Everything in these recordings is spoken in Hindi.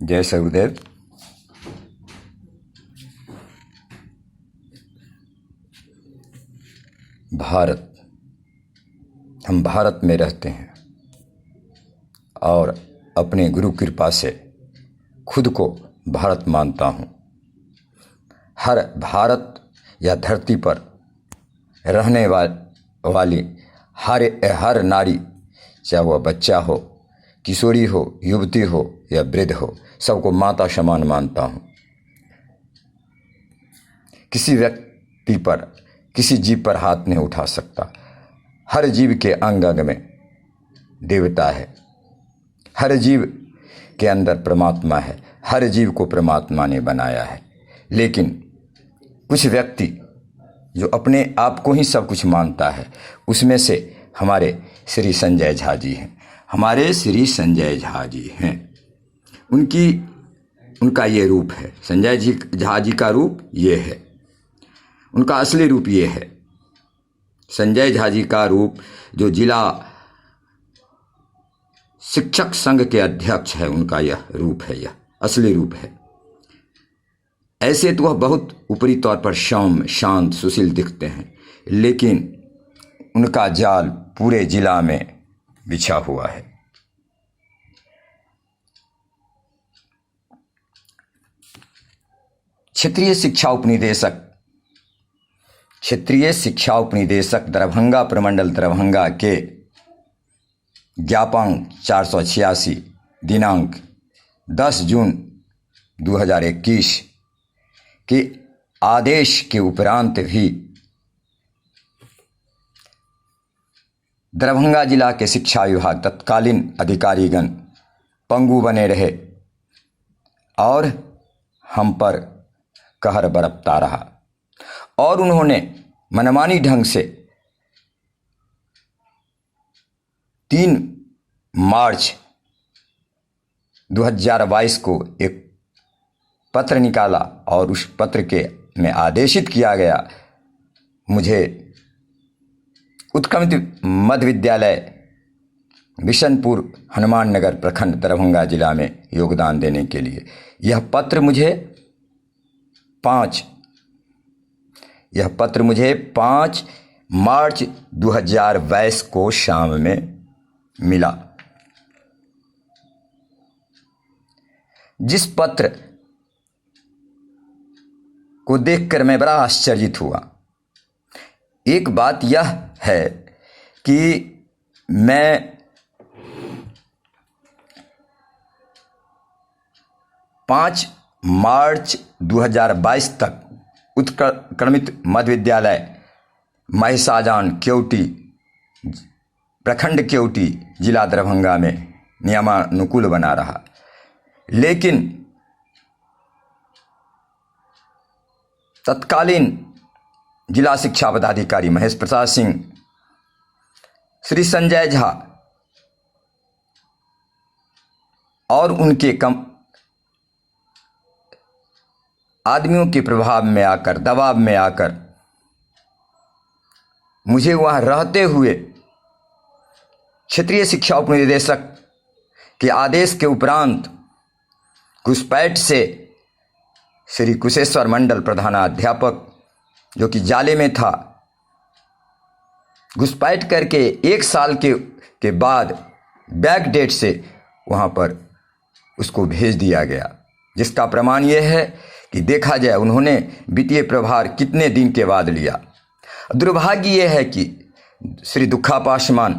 जय सगुरुदेव। भारत, हम भारत में रहते हैं और अपने गुरु कृपा से खुद को भारत मानता हूँ। हर भारत या धरती पर रहने वाली हर नारी, चाहे वह बच्चा हो, किशोरी हो, युवती हो या वृद्ध हो, सबको माता समान मानता हूँ। किसी व्यक्ति पर, किसी जीव पर हाथ नहीं उठा सकता। हर जीव के अंग अंग में देवता है, हर जीव के अंदर परमात्मा है, हर जीव को परमात्मा ने बनाया है। लेकिन कुछ व्यक्ति जो अपने आप को ही सब कुछ मानता है, उसमें से हमारे श्री संजय झा जी हैं। हमारे श्री संजय झा जी हैं। उनका ये रूप है। संजय झा जी का रूप ये है, उनका असली रूप ये है। संजय झा जी का रूप जो जिला शिक्षक संघ के अध्यक्ष है, उनका यह रूप है, यह असली रूप है। ऐसे तो वह बहुत ऊपरी तौर पर सौम्य, शांत, सुशील दिखते हैं, लेकिन उनका जाल पूरे जिला में बिछा हुआ है। क्षेत्रीय शिक्षा उपनिदेशक दरभंगा प्रमंडल दरभंगा के ज्ञापांक 486 दिनांक 10 जून 2021 के आदेश के उपरांत भी दरभंगा जिला के शिक्षा विभाग तत्कालीन अधिकारीगण पंगु बने रहे और हम पर कहर बरतता रहा और उन्होंने मनमानी ढंग से 3 मार्च 2022 को एक पत्र निकाला और उस पत्र के में आदेशित किया गया मुझे उत्क्रमित मध्य विद्यालय बिशनपुर हनुमान नगर प्रखंड दरभंगा जिला में योगदान देने के लिए। यह पत्र मुझे 5 मार्च 2022 को शाम में मिला। जिस पत्र को देखकर मैं बड़ा आश्चर्यित हुआ। एक बात यह है कि मैं 5 मार्च 2022 तक उत्क्रमित मध्य विद्यालय महिसाजान केवटी प्रखंड केवटी जिला दरभंगा में नियमानुकूल बना रहा, लेकिन तत्कालीन जिला शिक्षा पदाधिकारी महेश प्रसाद सिंह, श्री संजय झा और उनके आदमियों के प्रभाव में आकर, दबाव में आकर मुझे वहां रहते हुए क्षेत्रीय शिक्षा उपनिदेशक के आदेश के उपरांत घुसपैठ से श्री कुशेश्वर मंडल प्रधानाध्यापक, जो कि जाले में था, घुसपैठ करके 1 साल के बाद बैक डेट से वहां पर उसको भेज दिया गया, जिसका प्रमाण यह है कि देखा जाए उन्होंने वित्तीय प्रभार कितने दिन के बाद लिया। दुर्भाग्य यह है कि श्री दुखा पासवान,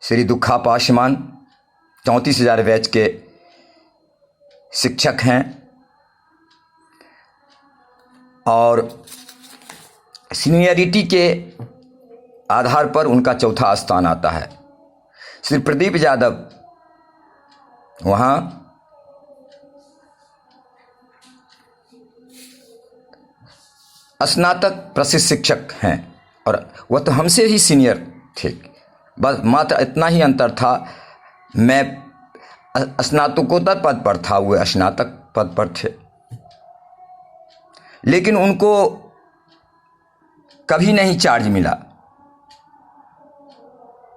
श्री दुखा पासवान 34,000 बैच के शिक्षक हैं और सीनियरिटी के आधार पर उनका चौथा स्थान आता है। श्री प्रदीप यादव वहाँ स्नातक प्रशिक्षित शिक्षक हैं और वह तो हमसे ही सीनियर थे, बस मात्र इतना ही अंतर था। मैं स्नातकोत्तर पद पर था, वो स्नातक पद पर थे, लेकिन उनको कभी नहीं चार्ज मिला।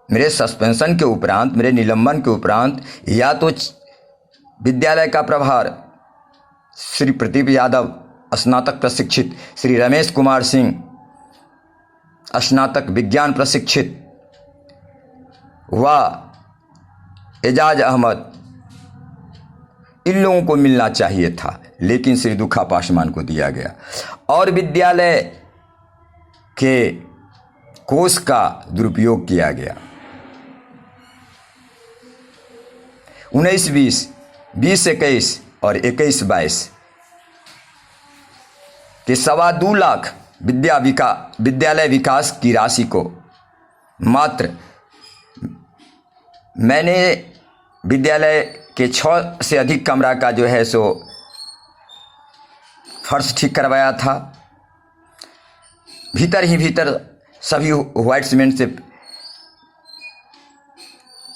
मेरे सस्पेंशन के उपरांत, मेरे निलंबन के उपरांत या तो विद्यालय का प्रभार श्री प्रदीप यादव स्नातक प्रशिक्षित, श्री रमेश कुमार सिंह स्नातक विज्ञान प्रशिक्षित व एजाज अहमद, इन लोगों को मिलना चाहिए था, लेकिन श्री दुखा पासवान को दिया गया और विद्यालय के कोष का दुरुपयोग किया गया। 19-20, 20-21 और 21-22 के 2.25 लाख विद्यालय विकास की राशि को मात्र मैंने विद्यालय के 6 से अधिक कमरा का जो है सो फर्श ठीक करवाया था। भीतर ही भीतर सभी व्हाइट सीमेंट से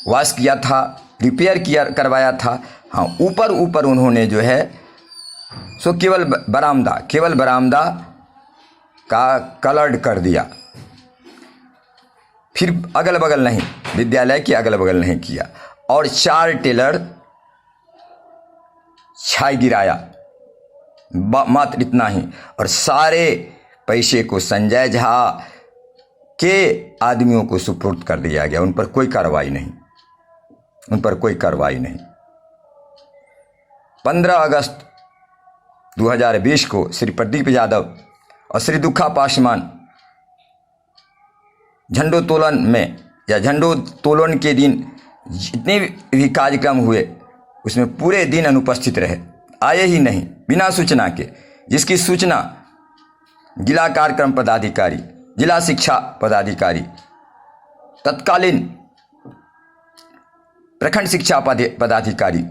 वॉश किया था, रिपेयर करवाया था। हाँ, ऊपर उन्होंने जो है सो केवल बरामदा का कलर्ड कर दिया, फिर अगल बगल नहीं, विद्यालय के अगल बगल नहीं किया और 4 टेलर छाई गिराया, मात्र इतना ही। और सारे पैसे को संजय झा के आदमियों को सुपुर्द कर दिया गया। उन पर कोई कार्रवाई नहीं। 15 अगस्त 2020 को श्री प्रदीप यादव और श्री दुखा पासवान झंडोत्तोलन के दिन जितने भी कार्यक्रम हुए उसमें पूरे दिन अनुपस्थित रहे, आए ही नहीं बिना सूचना के, जिसकी सूचना जिला कार्यक्रम पदाधिकारी, जिला शिक्षा पदाधिकारी, तत्कालीन प्रखंड शिक्षा पदाधिकारी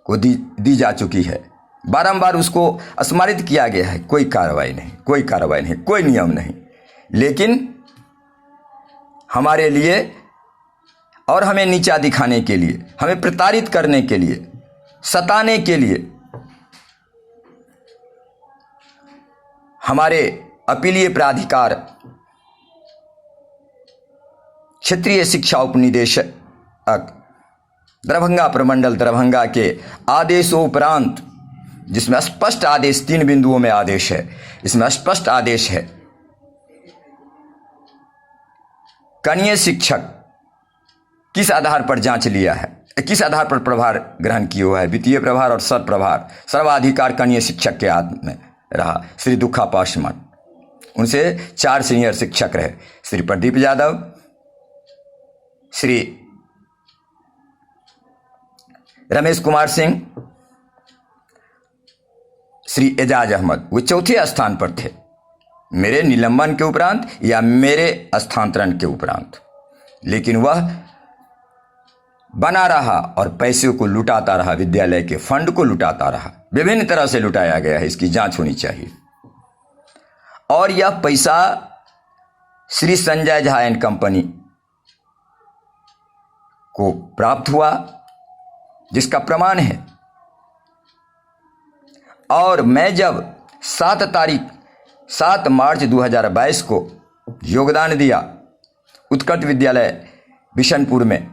को दी जा चुकी है। बारंबार उसको स्मरित किया गया है, कोई कार्रवाई नहीं, कोई नियम नहीं। लेकिन हमारे लिए और हमें नीचा दिखाने के लिए, हमें प्रताड़ित करने के लिए, सताने के लिए हमारे अपीलीय प्राधिकार क्षेत्रीय शिक्षा उपनिदेशक दरभंगा प्रमंडल दरभंगा के आदेशों उपरांत, जिसमें स्पष्ट आदेश 3 बिंदुओं में आदेश है, इसमें स्पष्ट आदेश है कनीय शिक्षक किस आधार पर जांच लिया है, किस आधार पर प्रभार ग्रहण किया हुआ है, द्वितीय प्रभार और सर्वाधिकार कनीय शिक्षक के हाथ में रहा श्री दुखा पासवान। उनसे 4 सीनियर शिक्षक रहे, श्री प्रदीप यादव, श्री रमेश कुमार सिंह, श्री एजाज अहमद। वो चौथे स्थान पर थे मेरे निलंबन के उपरांत या मेरे स्थानांतरण के उपरांत, लेकिन वह बना रहा और पैसे को लुटाता रहा, विद्यालय के फंड को लुटाता रहा, विभिन्न तरह से लुटाया गया है, इसकी जांच होनी चाहिए। और यह पैसा श्री संजय झा एंड कंपनी को प्राप्त हुआ, जिसका प्रमाण है। और मैं जब 7 मार्च 2022 को योगदान दिया उत्कट विद्यालय बिशनपुर में,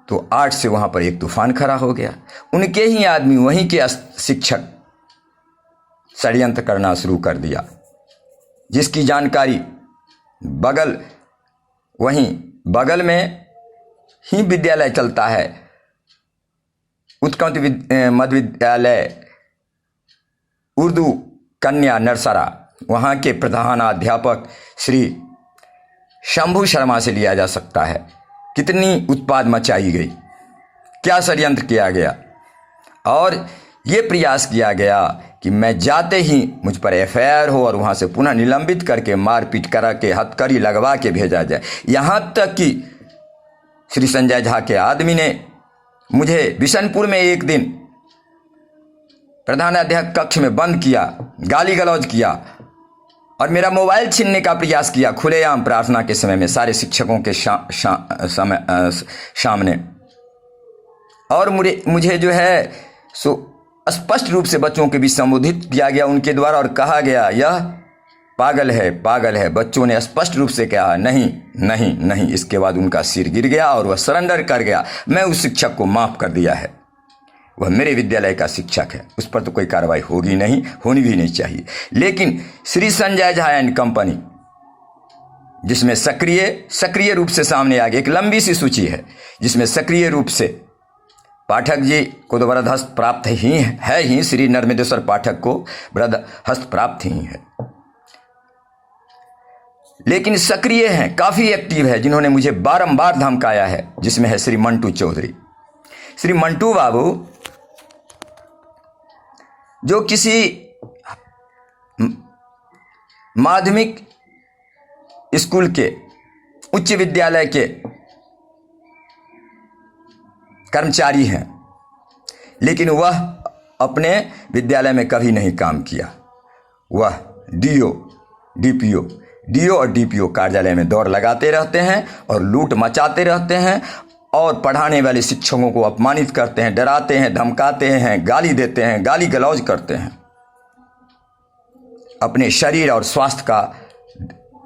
तो 8 से वहां पर एक तूफान खड़ा हो गया। उनके ही आदमी, वहीं के शिक्षक षड्यंत्र करना शुरू कर दिया, जिसकी जानकारी वहीं बगल में ही विद्यालय चलता है, उत्कट मध्य विद्यालय उर्दू कन्या नरसरा, वहाँ के प्रधानाध्यापक श्री शंभू शर्मा से लिया जा सकता है। कितनी उत्पाद मचाई गई, क्या षड्यंत्र किया गया, और ये प्रयास किया गया कि मैं जाते ही मुझ पर एफआईआर हो और वहाँ से पुनः निलंबित करके मारपीट करा के हथकड़ी लगवा के भेजा जाए। यहाँ तक कि श्री संजय झा के आदमी ने मुझे बिशनपुर में एक दिन प्रधानाध्यापक कक्ष में बंद किया, गाली गलौज किया और मेरा मोबाइल छीनने का प्रयास किया खुलेआम प्रार्थना के समय में सारे शिक्षकों के सामने। और मुझे जो है सो स्पष्ट रूप से बच्चों के बीच संबोधित किया गया उनके द्वारा और कहा गया, यह पागल है, पागल है। बच्चों ने स्पष्ट रूप से कहा नहीं नहीं नहीं। इसके बाद उनका सिर गिर गया और वह सरेंडर कर गया। मैं उस शिक्षक को माफ कर दिया है, वह मेरे विद्यालय का शिक्षक है, उस पर तो कोई कार्रवाई होगी नहीं, होनी भी नहीं चाहिए। लेकिन श्री संजय झा एंड कंपनी, जिसमें सक्रिय रूप से सामने आ गई, एक लंबी सी सूची है जिसमें सक्रिय रूप से पाठक जी को तो बरदहस्त प्राप्त ही श्री नर्मदेश्वर पाठक को बरदहस्त प्राप्त ही है, लेकिन सक्रिय हैं, काफी एक्टिव है, जिन्होंने मुझे बारंबार धमकाया है, जिसमें है श्री मंटू चौधरी। श्री मंटू बाबू जो किसी माध्यमिक स्कूल के, उच्च विद्यालय के कर्मचारी हैं, लेकिन वह अपने विद्यालय में कभी नहीं काम किया। वह डीओ और डीपीओ कार्यालय में दौड़ लगाते रहते हैं और लूट मचाते रहते हैं और पढ़ाने वाले शिक्षकों को अपमानित करते हैं, डराते हैं, धमकाते हैं, गाली देते हैं, गाली गलौज करते हैं। अपने शरीर और स्वास्थ्य का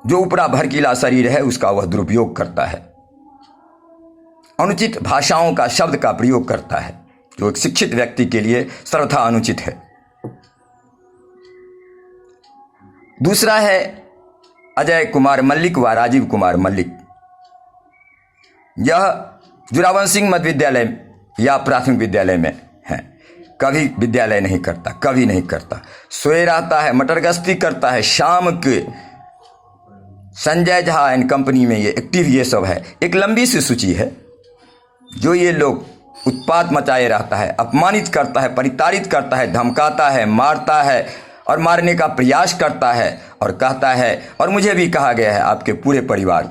जो ऊपरा भड़कीला शरीर है उसका वह दुरुपयोग करता है, अनुचित भाषाओं का, शब्द का प्रयोग करता है, जो एक शिक्षित व्यक्ति के लिए सर्वथा अनुचित है। दूसरा है अजय कुमार मल्लिक व राजीव कुमार मल्लिक। यह जोरावर सिंह मध्य विद्यालय या प्राथमिक विद्यालय में है, कभी विद्यालय नहीं करता, कभी नहीं करता, सोए रहता है, मटर गश्ती करता है। शाम के संजय झा एंड कंपनी में ये एक्टिव, ये सब है। एक लंबी सी सूची है जो ये लोग उत्पात मचाए रहता है, अपमानित करता है, परिताड़ित करता है, धमकाता है, मारता है और मारने का प्रयास करता है और कहता है, और मुझे भी कहा गया है आपके पूरे परिवार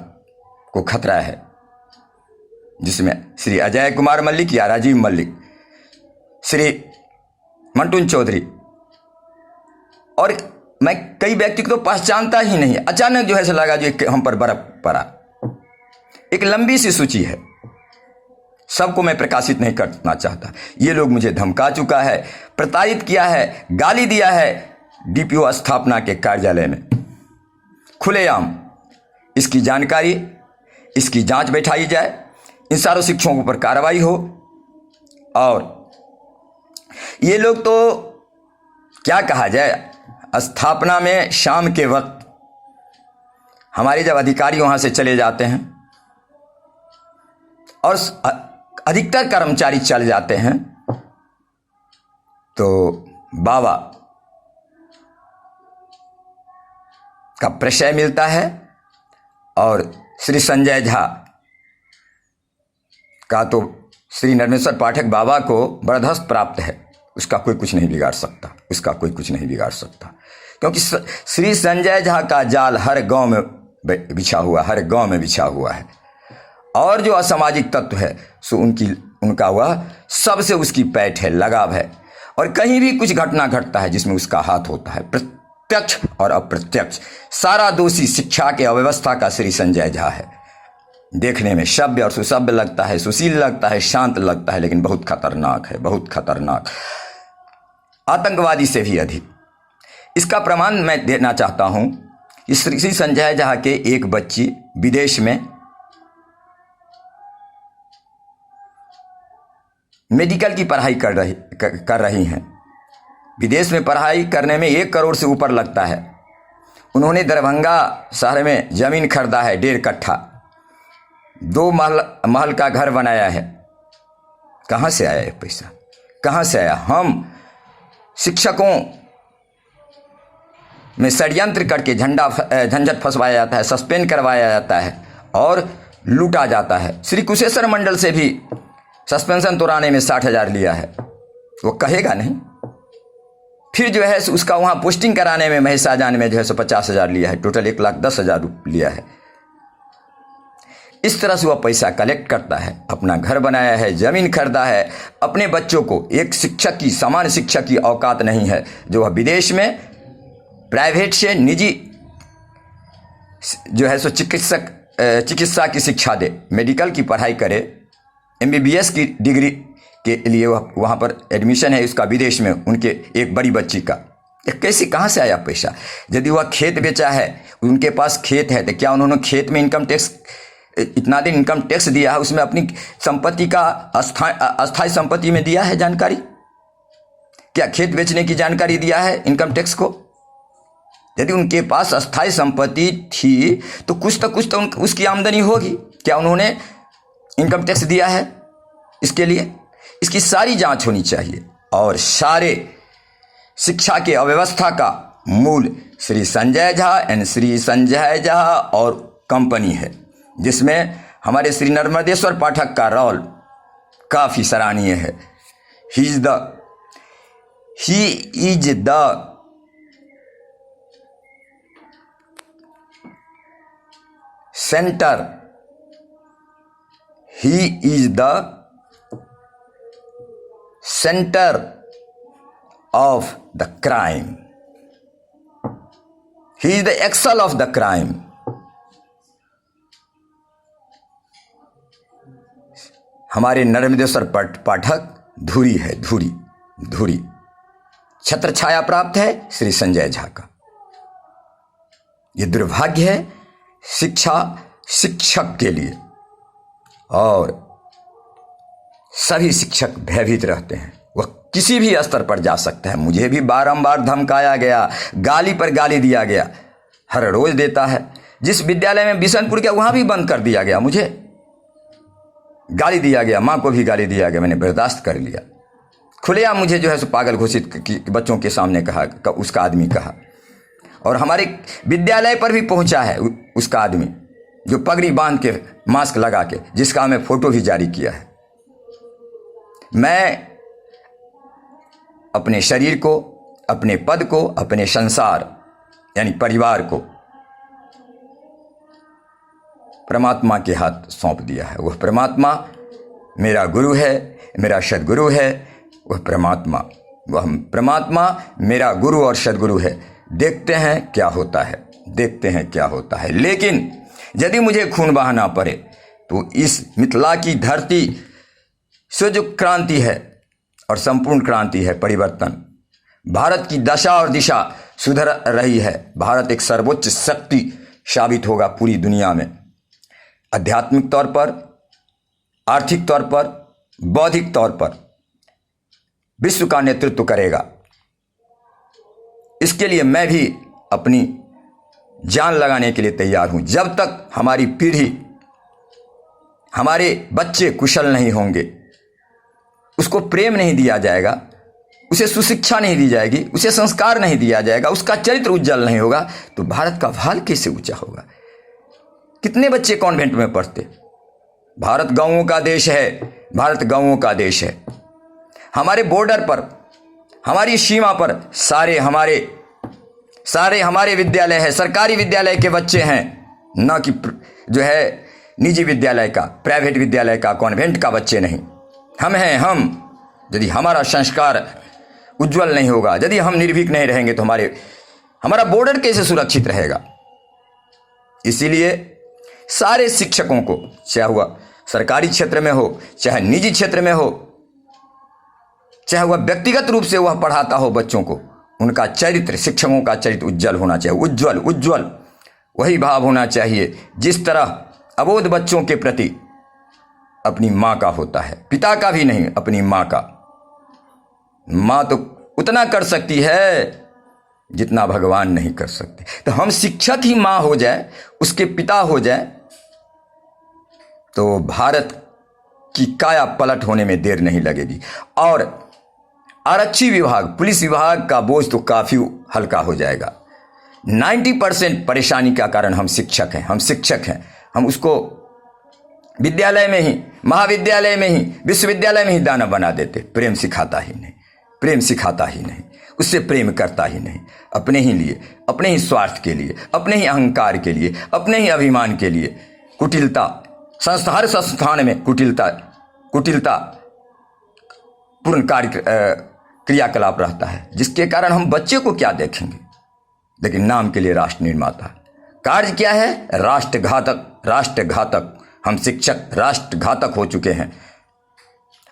को खतरा है, जिसमें श्री अजय कुमार मल्लिक या राजीव मल्लिक, श्री मंटू चौधरी, और मैं कई व्यक्ति को तो पहचानता ही नहीं। अचानक जो है से लगा जो हम पर बर्फ पड़ा। एक लंबी सी सूची है, सबको मैं प्रकाशित नहीं करना चाहता। ये लोग मुझे धमका चुका है, प्रताड़ित किया है, गाली दिया है डीपीओ स्थापना के कार्यालय में खुलेआम। इसकी जानकारी, इसकी जांच बैठाई जाए, इन सारों शिक्षकों पर कार्रवाई हो। और ये लोग तो क्या कहा जाए, स्थापना में शाम के वक्त हमारे जब अधिकारी वहां से चले जाते हैं और अधिकतर कर्मचारी चले जाते हैं, तो बाबा का प्रशय मिलता है और श्री संजय झा का तो श्री नर्मदेश्वर पाठक बाबा को बरदहस्त प्राप्त है। उसका कोई कुछ नहीं बिगाड़ सकता, उसका कोई कुछ नहीं बिगाड़ सकता, क्योंकि श्री संजय झा का जाल हर गांव में बिछा हुआ, हर गांव में बिछा हुआ है। और जो असामाजिक तत्व है सो उनका वह सबसे उसकी पैठ है, लगाव है। और कहीं भी कुछ घटना घटता है जिसमें उसका हाथ होता है, प्रत्यक्ष और अप्रत्यक्ष। सारा दोषी शिक्षा के अव्यवस्था का श्री संजय झा है। देखने में सभ्य और सुसभ्य लगता है, सुशील लगता है, शांत लगता है, लेकिन बहुत खतरनाक है, बहुत खतरनाक, आतंकवादी से भी अधिक। इसका प्रमाण मैं देना चाहता हूं कि श्री संजय झा के एक बच्ची विदेश में मेडिकल की पढ़ाई कर रही हैं। विदेश में पढ़ाई करने में 1 करोड़ से ऊपर लगता है। उन्होंने दरभंगा शहर में जमीन खरीदा है, 1.5 कट्ठा, 2 महल का घर बनाया है। कहाँ से आया ये पैसा, कहाँ से आया? हम शिक्षकों में षड्यंत्र करके झंझट फंसवाया जाता है, सस्पेंड करवाया जाता है और लूटा जाता है। श्री कुशेश्वर मंडल से भी सस्पेंशन तोड़ाने में 60,000 लिया है, वो कहेगा नहीं। फिर जो है उसका वहाँ पोस्टिंग कराने में महेश शाहजहां में जो है 50,000 लिया है, टोटल 1,10,000 लिया है। इस तरह से वह पैसा कलेक्ट करता है, अपना घर बनाया है, जमीन खरीदा है, अपने बच्चों को, एक शिक्षक की, सामान्य शिक्षक की औकात नहीं है जो वह विदेश में प्राइवेट से निजी जो है सो चिकित्सा की शिक्षा दे, मेडिकल की पढ़ाई करे, MBBS की डिग्री के लिए वहाँ पर एडमिशन है उसका विदेश में, उनके एक बड़ी बच्ची का कैसे, कहाँ से आया पैसा? यदि वह खेत बेचा है, उनके पास खेत है, तो क्या उन्होंने खेत में इनकम टैक्स इतना दिन इनकम टैक्स दिया है, उसमें अपनी संपत्ति का अस्थायी संपत्ति में दिया है जानकारी? क्या खेत बेचने की जानकारी दिया है इनकम टैक्स को? यदि उनके पास अस्थायी संपत्ति थी तो कुछ तो उसकी आमदनी होगी। क्या उन्होंने इनकम टैक्स दिया है इसके लिए? इसकी सारी जांच होनी चाहिए। और सारे शिक्षा के अव्यवस्था का मूल श्री संजय झा एंड श्री संजय झा और कंपनी है, जिसमें हमारे श्री नर्मदेश्वर पाठक का रोल काफी सराहनीय है। He is the centre, he is the center of the crime, he is the axle of the crime। हमारे नर्मदेश्वर पाठक धुरी है, धुरी छत्र छाया प्राप्त है श्री संजय झा का। ये दुर्भाग्य है शिक्षक के लिए, और सभी शिक्षक भयभीत रहते हैं। वह किसी भी स्तर पर जा सकता है। मुझे भी बारंबार धमकाया गया, गाली पर गाली दिया गया, हर रोज देता है। जिस विद्यालय में बिशनपुर के, वहां भी बंद कर दिया गया, मुझे गाली दिया गया, मां को भी गाली दिया गया। मैंने बर्दाश्त कर लिया। खुलेआम मुझे जो है सो पागल घोषित बच्चों के सामने कहा, उसका आदमी कहा। और हमारे विद्यालय पर भी पहुंचा है उसका आदमी, जो पगड़ी बांध के मास्क लगा के, जिसका हमें फोटो भी जारी किया है। मैं अपने शरीर को, अपने पद को, अपने संसार यानी परिवार को परमात्मा के हाथ सौंप दिया है। वह परमात्मा मेरा गुरु है, मेरा सदगुरु है। वह परमात्मा मेरा गुरु और सदगुरु है। देखते हैं क्या होता है, देखते हैं क्या होता है। लेकिन यदि मुझे खून बहाना पड़े तो इस मिथिला की धरती से जो क्रांति है और संपूर्ण क्रांति है, परिवर्तन, भारत की दशा और दिशा सुधर रही है। भारत एक सर्वोच्च शक्ति साबित होगा पूरी दुनिया में, आध्यात्मिक तौर पर, आर्थिक तौर पर, बौद्धिक तौर पर विश्व का नेतृत्व करेगा। इसके लिए मैं भी अपनी जान लगाने के लिए तैयार हूं। जब तक हमारी पीढ़ी, हमारे बच्चे कुशल नहीं होंगे, उसको प्रेम नहीं दिया जाएगा, उसे सुशिक्षा नहीं दी जाएगी, उसे संस्कार नहीं दिया जाएगा, उसका चरित्र उज्जवल नहीं होगा, तो भारत का भाल कैसे ऊंचा होगा? कितने बच्चे कॉन्वेंट में पढ़ते? भारत गांवों का देश है, भारत गांवों का देश है। हमारे बॉर्डर पर, हमारी सीमा पर सारे हमारे विद्यालय है, सरकारी विद्यालय के बच्चे हैं, न कि जो है निजी विद्यालय का, प्राइवेट विद्यालय का, कॉन्वेंट का बच्चे नहीं। हम हैं, हम यदि हमारा संस्कार उज्जवल नहीं होगा, यदि हम निर्भीक नहीं रहेंगे, तो हमारा बॉर्डर कैसे सुरक्षित रहेगा? इसीलिए सारे शिक्षकों को, चाहे वह सरकारी क्षेत्र में हो, चाहे निजी क्षेत्र में हो, चाहे वह व्यक्तिगत रूप से वह पढ़ाता हो बच्चों को, उनका चरित्र, शिक्षकों का चरित्र उज्जवल होना चाहिए। उज्जवल वही भाव होना चाहिए जिस तरह अबोध बच्चों के प्रति अपनी माँ का होता है, पिता का भी नहीं, अपनी माँ का। माँ तो उतना कर सकती है जितना भगवान नहीं कर सकते। तो हम शिक्षक ही माँ हो जाए, उसके पिता हो जाए, तो भारत की काया पलट होने में देर नहीं लगेगी। और आरक्षी विभाग, पुलिस विभाग का बोझ तो काफी हल्का हो जाएगा। 90% परेशानी का कारण हम शिक्षक हैं। हम उसको विद्यालय में ही, महाविद्यालय में ही, विश्वविद्यालय में ही दाना बना देते। प्रेम सिखाता ही नहीं, उससे प्रेम करता ही नहीं, अपने ही लिए, अपने ही स्वार्थ के लिए, अपने ही अहंकार के लिए, अपने ही अभिमान के लिए कुटिलता, हर संस्थान में कुटिलता पूर्ण क्रियाकलाप रहता है, जिसके कारण हम बच्चे को क्या देखेंगे। लेकिन नाम के लिए राष्ट्र निर्माता, कार्य क्या है? राष्ट्रघातक। हम शिक्षक राष्ट्रघातक हो चुके हैं।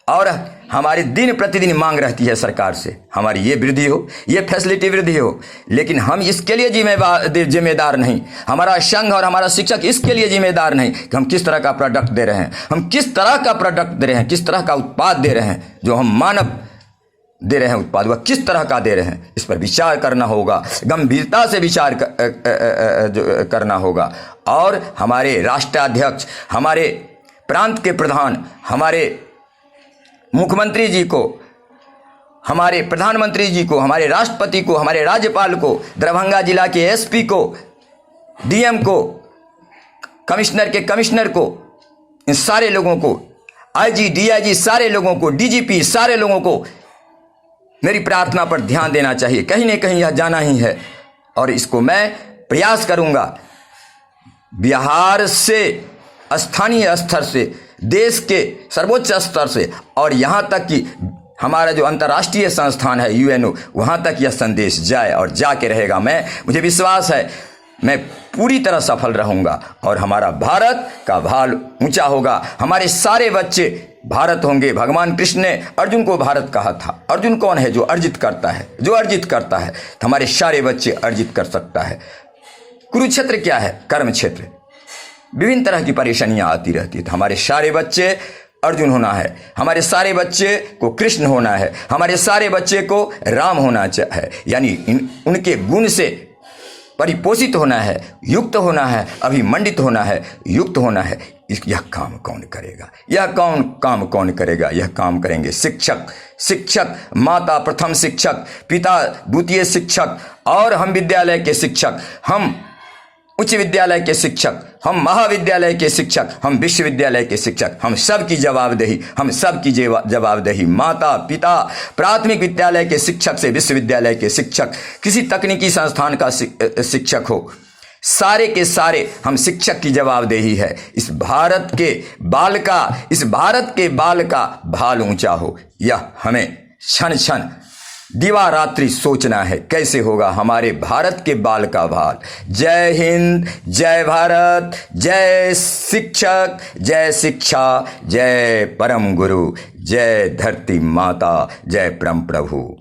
और हमारी दिन प्रतिदिन मांग रहती है सरकार से हमारी ये वृद्धि हो, ये फैसिलिटी वृद्धि हो, लेकिन हम इसके लिए जिम्मेदार नहीं, हमारा संघ और हमारा शिक्षक इसके लिए जिम्मेदार नहीं कि हम किस तरह का प्रोडक्ट दे रहे हैं, हम किस तरह का प्रोडक्ट दे रहे हैं, किस तरह का उत्पाद दे रहे हैं, जो हम मानव दे रहे हैं उत्पाद वह किस तरह का दे रहे हैं, इस पर विचार करना होगा, गंभीरता से विचार करना होगा। और हमारे राष्ट्राध्यक्ष, हमारे प्रांत के प्रधान, हमारे मुख्यमंत्री जी को, हमारे प्रधानमंत्री जी को, हमारे राष्ट्रपति को, हमारे राज्यपाल को, दरभंगा जिला के एसपी को, डीएम को, कमिश्नर के कमिश्नर को, इन सारे लोगों को, आईजी डीआईजी सारे लोगों को, डीजीपी सारे लोगों को मेरी प्रार्थना पर ध्यान देना चाहिए। कहीं न कहीं यह जाना ही है और इसको मैं प्रयास करूंगा बिहार से, स्थानीय स्तर से, देश के सर्वोच्च स्तर से और यहाँ तक कि हमारा जो अंतर्राष्ट्रीय संस्थान है यूएनओ, वहाँ तक यह संदेश जाए और जाके रहेगा। मुझे विश्वास है मैं पूरी तरह सफल रहूँगा और हमारा भारत का भाल ऊंचा होगा। हमारे सारे बच्चे भारत होंगे। भगवान कृष्ण ने अर्जुन को भारत कहा था। अर्जुन कौन है? जो अर्जित करता है, जो अर्जित करता है। तो हमारे सारे बच्चे अर्जित कर सकता है। कुरुक्षेत्र क्या है? कर्म क्षेत्र। विभिन्न तरह की परेशानियां आती रहती है, तो हमारे सारे बच्चे अर्जुन होना है, हमारे सारे बच्चे को कृष्ण होना है, हमारे सारे बच्चे को राम होना है, यानी उनके गुण से परिपोषित होना है, युक्त होना है, अभिमंडित होना है, युक्त होना है। यह काम कौन करेगा? यह काम कौन करेगा? यह काम करेंगे शिक्षक, माता प्रथम शिक्षक, पिता द्वितीय शिक्षक, और हम विद्यालय के शिक्षक, हम उच्च विद्यालय के शिक्षक, हम महाविद्यालय के शिक्षक, हम विश्वविद्यालय के शिक्षक, हम सब की जवाबदेही माता पिता, प्राथमिक विद्यालय के शिक्षक से विश्वविद्यालय के शिक्षक, किसी तकनीकी संस्थान का शिक्षक हो, सारे के सारे हम शिक्षक की जवाबदेही है। इस भारत के बाल का भाल ऊंचा हो, यह हमें क्षण क्षण दिवा रात्रि सोचना है कैसे होगा हमारे भारत के बाल का भाल। जय हिंद, जय भारत, जय शिक्षक, जय शिक्षा, जय परम गुरु, जय धरती माता, जय परम प्रभु।